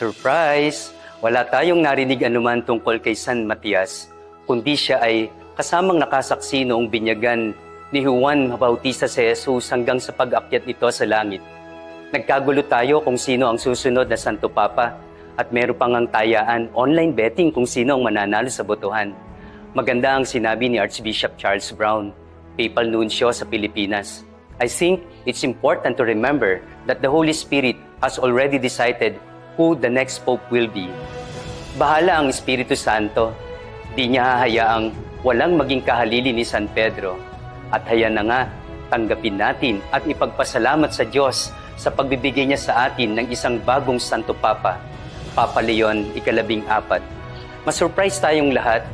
Surprise! Wala tayong narinig anuman tungkol kay San Matias, kundi siya ay kasamang nakasaksi noong binyagan ni Juan Bautista si Jesus hanggang sa pag-akyat nito sa langit. Nagkagulo tayo kung sino ang susunod na Santo Papa at meron pang ang tayaan online betting kung sino ang mananalo sa botohan. Maganda ang sinabi ni Archbishop Charles Brown, Papal Nuncio sa Pilipinas. I think it's important to remember that the Holy Spirit has already decided who the next Pope will be. Bahala ang Espiritu Santo. Di niya hahayaang walang maging kahalili ni San Pedro. At haya na nga, tanggapin natin at ipagpasalamat sa Diyos sa pagbibigay niya sa atin ng isang bagong Santo Papa, Papa Leon ika-14. Masurprise tayong lahat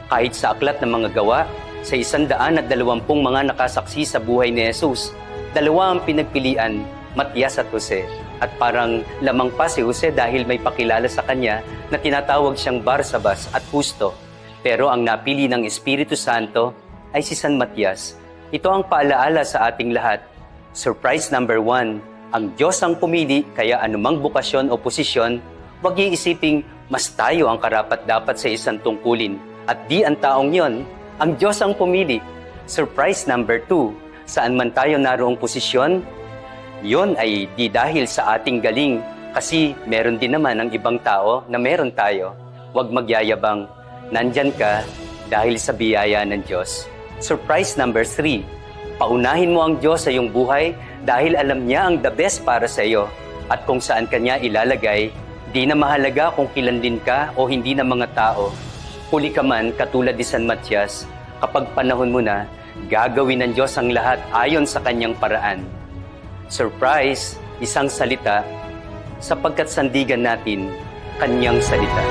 kahit sa aklat ng mga gawa, sa 120 mga nakasaksi sa buhay ni Jesus, 2 ang pinagpilian, Matias at Jose. At parang lamang pa si Jose dahil may pakilala sa kanya na tinatawag siyang Barsabas at Justo. Pero ang napili ng Espiritu Santo ay si San Matias. Ito ang paalaala sa ating lahat. Surprise number 1, ang Diyos ang pumili kaya anumang bukasyon o posisyon, huwag iisiping mas tayo ang karapat-dapat sa isang tungkulin. At di ang taong yon, ang Diyos ang pumili. Surprise number 2, saan man tayo naroong posisyon, yon ay di dahil sa ating galing kasi meron din naman ang ibang tao na meron tayo. Huwag magyayabang, nandyan ka dahil sa biyaya ng Diyos. Surprise number 3, paunahin mo ang Diyos sa iyong buhay dahil alam niya ang the best para sa iyo. At kung saan kanya ilalagay, di na mahalaga kung kilanlin ka o hindi ng mga tao. Huli ka man katulad ni San Matias, kapag panahon mo na, gagawin ng Diyos ang lahat ayon sa kanyang paraan. Surprise, isang salita, sapagkat sandigan natin kanyang salita.